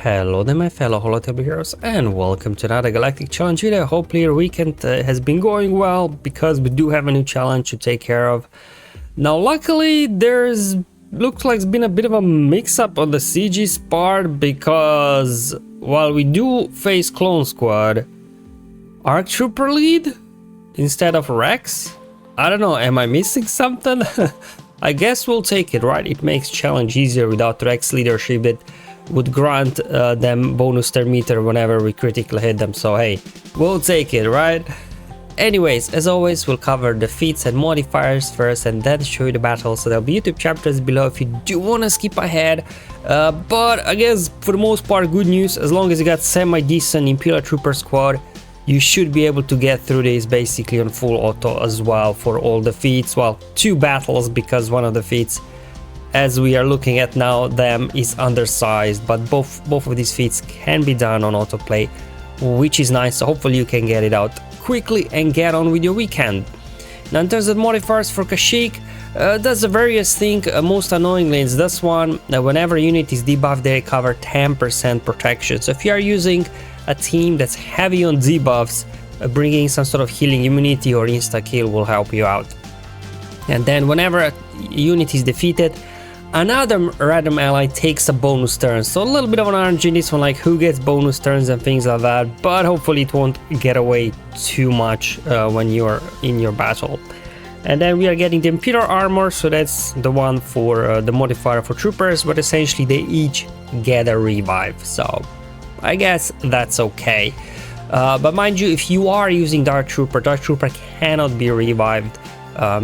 Hello there my fellow holotable heroes and welcome to another Galactic challenge video. Hopefully your weekend has been going well because we do have a new challenge to take care of. Now luckily looks like it's been a bit of a mix-up on the CG's part because while we do face Clone Squad, ARC Trooper lead instead of Rex? I don't know, am I missing something? I guess we'll take it, right? It makes challenge easier without Rex leadership that would grant them bonus turn meter whenever we critically hit them, so hey, we'll take it, right? Anyways, as always, we'll cover the feats and modifiers first and then show you the battle, so there'll be YouTube chapters below if you do want to skip ahead, but I guess for the most part good news, as long as you got semi-decent Imperial Trooper squad, you should be able to get through this basically on full auto as well for all the feats. Well, 2 battles because one of the feats as we are looking at now them is undersized, but both of these feats can be done on autoplay, which is nice, so hopefully you can get it out quickly and get on with your weekend. Now in terms of modifiers for Kashyyyk, does the various thing. Most annoyingly is this one, whenever a unit is debuffed they recover 10% protection, so if you are using a team that's heavy on debuffs, bringing some sort of healing immunity or insta kill will help you out. And then whenever a unit is defeated, another random ally takes a bonus turn, so a little bit of an RNG in this one, like who gets bonus turns and things like that, but hopefully it won't get away too much when you're in your battle. And then we are getting the Imperial armor, so that's the one for the modifier for troopers, but essentially they each get a revive, so I guess that's okay. But mind you, if you are using Dark Trooper cannot be revived,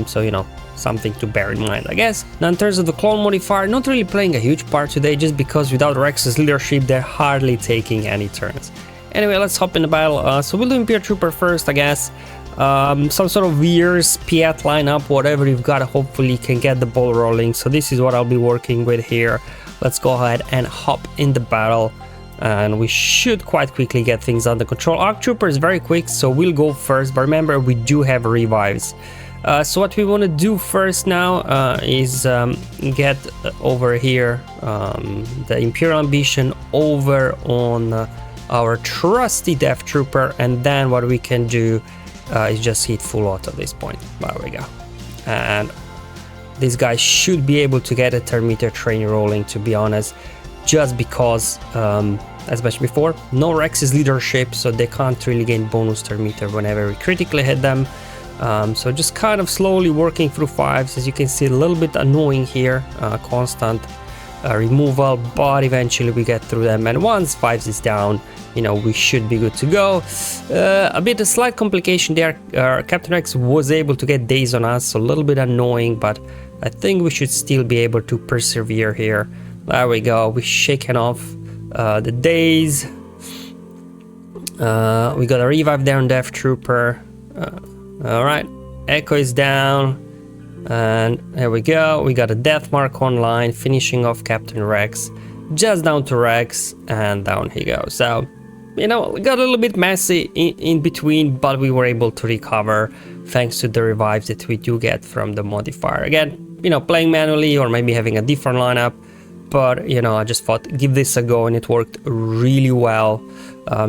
so you know, something to bear in mind, I guess. Now in terms of the clone modifier, not really playing a huge part today just because without Rex's leadership they're hardly taking any turns. Anyway, let's hop in the battle. So we'll do Imperial Trooper first, I guess. Some sort of Veers, Piat lineup, whatever you've got, hopefully can get the ball rolling. So this is what I'll be working with here. Let's go ahead and hop in the battle and we should quite quickly get things under control. ARC Trooper is very quick, so we'll go first, but remember we do have revives. So what we want to do first now is get over here the Imperial Ambition over on our trusty Death Trooper, and then what we can do is just hit full auto at this point. There we go. And this guy should be able to get a turn meter train rolling, to be honest, just because, as mentioned before, no Rex's leadership, so they can't really gain bonus turn meter whenever we critically hit them. So just kind of slowly working through 5s, as you can see, a little bit annoying here, constant removal, but eventually we get through them, and once 5s is down, you know, we should be good to go. A slight complication there, Captain Rex was able to get days on us, so a little bit annoying, but I think we should still be able to persevere here. There we go, we're shaking off the days. We got a revive there on Death Trooper. Alright, Echo is down, and there we go, we got a death mark online, finishing off Captain Rex, just down to Rex, and down he goes. So, you know, we got a little bit messy in between, but we were able to recover thanks to the revives that we do get from the modifier. Again, you know, playing manually or maybe having a different lineup, but, you know, I just thought give this a go, and it worked really well.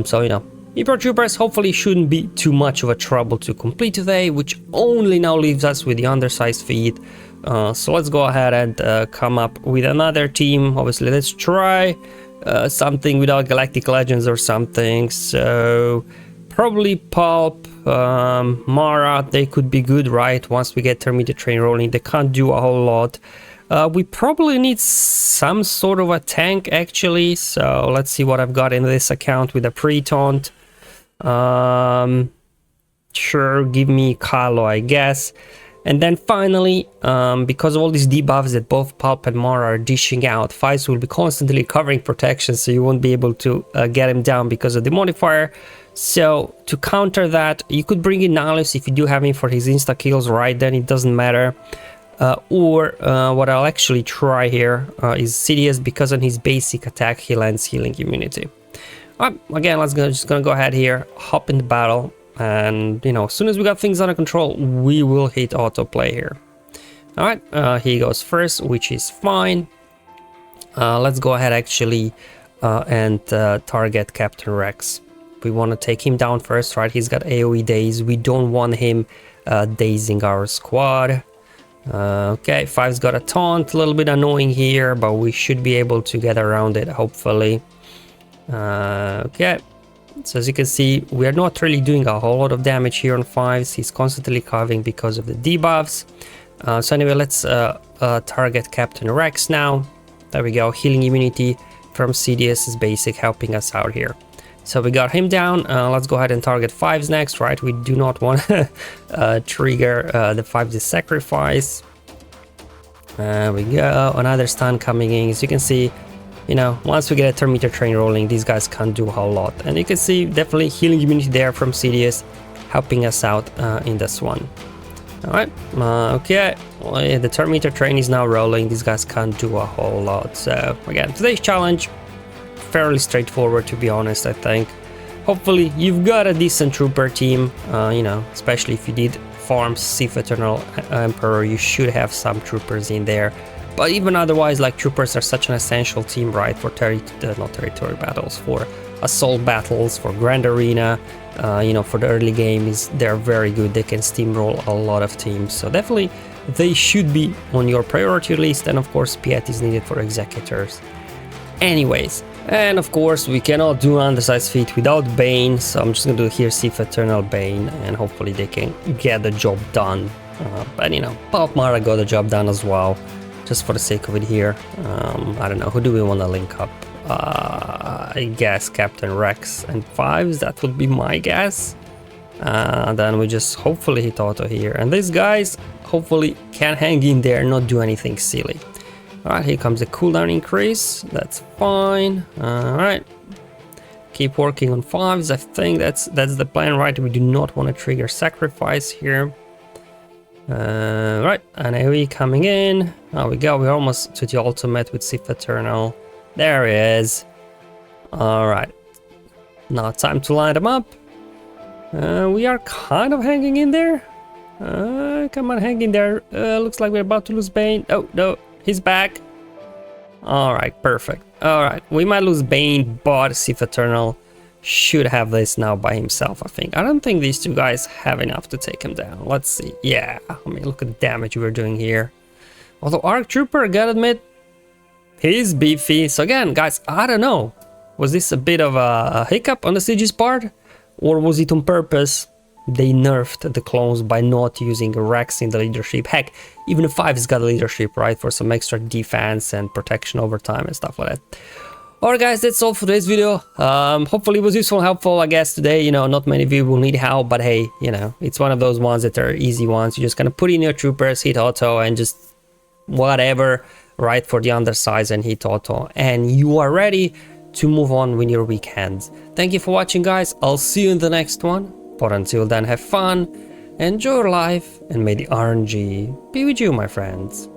So, you know, Imperial Troopers hopefully shouldn't be too much of a trouble to complete today, which only now leaves us with the undersized feat. So let's go ahead and come up with another team. Obviously, let's try something without Galactic Legends or something. So probably Pulp, Mara, they could be good, right? Once we get Terminator train rolling, they can't do a whole lot. We probably need some sort of a tank actually, so let's see what I've got in this account with a pre-taunt. Sure, give me Kylo, I guess. And then finally, because of all these debuffs that both Pulp and Mara are dishing out, 5s will be constantly covering protection, so you won't be able to get him down because of the modifier. So to counter that, you could bring in Nihilus if you do have him for his insta kills, right? Then it doesn't matter. Or what I'll actually try here is Sidious, because on his basic attack he lands healing immunity. Again, just gonna go ahead here, hop in the battle, and you know, as soon as we got things under control, we will hit autoplay here. Alright, he goes first, which is fine. Let's go ahead actually and target Captain Rex. We want to take him down first, right? He's got AoE daze. We don't want him dazing our squad. Okay, 5's got a taunt, a little bit annoying here, but we should be able to get around it, hopefully. Okay, so as you can see, we are not really doing a whole lot of damage here on 5's. He's constantly carving because of the debuffs. So anyway, let's target Captain Rex now. There we go, healing immunity from CDS is basic, helping us out here. So we got him down. Let's go ahead and target 5's next, right? We do not want to trigger the 5's sacrifice. There we go, another stun coming in. As you can see, you know, once we get a turn meter train rolling, these guys can't do a whole lot. And you can see definitely healing immunity there from CDS, helping us out in this one. Alright, okay, well, yeah, the turn meter train is now rolling. These guys can't do a whole lot. So again, today's challenge, fairly straightforward, to be honest. I think hopefully you've got a decent trooper team, you know, especially if you did farm Sith Eternal Emperor, you should have some troopers in there. But even otherwise, like, troopers are such an essential team, right, for not territory battles, for assault battles, for Grand Arena, you know, for the early games. They're very good. They can steamroll a lot of teams, so definitely they should be on your priority list. And of course, Piet is needed for executors anyways. And of course, we cannot do Undersize feat without Bane, so I'm just gonna do here Sith Eternal Bane, and hopefully they can get the job done. But you know, Palpatine got the job done as well, just for the sake of it here. I don't know, who do we want to link up? I guess Captain Rex and 5's, that would be my guess. Then we just hopefully hit auto here, and these guys hopefully can hang in there and not do anything silly. Alright, here comes the cooldown increase, that's fine. Alright, keep working on 5's. I think that's the plan, right? We do not want to trigger sacrifice here. Right, and AoE coming in. There we go, we're almost to the ultimate with Sith Eternal. There he is. Alright, now time to line them up. We are kind of hanging in there. Come on, hang in there. Looks like we're about to lose Bane. Oh no, he's back. Alright, perfect. Alright, we might lose Bane, but Sith Eternal should have this now by himself, I think. I don't think these two guys have enough to take him down. Let's see. Yeah, I mean, look at the damage we're doing here. Although Arc Trooper, I gotta admit, he's beefy. So again, guys, I don't know. Was this a bit of a hiccup on the Siege's part? Or was it on purpose? They nerfed the clones by not using Rex in the leadership. Heck, even the 5's got a leadership, right? For some extra defense and protection over time and stuff like that. Alright guys, that's all for today's video. Hopefully it was useful and helpful. I guess today, you know, not many of you will need help, but hey, you know, it's one of those ones that are easy ones. You just kind of put in your troopers, hit auto, and just whatever, right, for the Undersize and hit auto, and you are ready to move on with your weekends. Thank you for watching, guys. I'll see you in the next one. But until then, have fun, enjoy your life, and may the RNG be with you, my friends.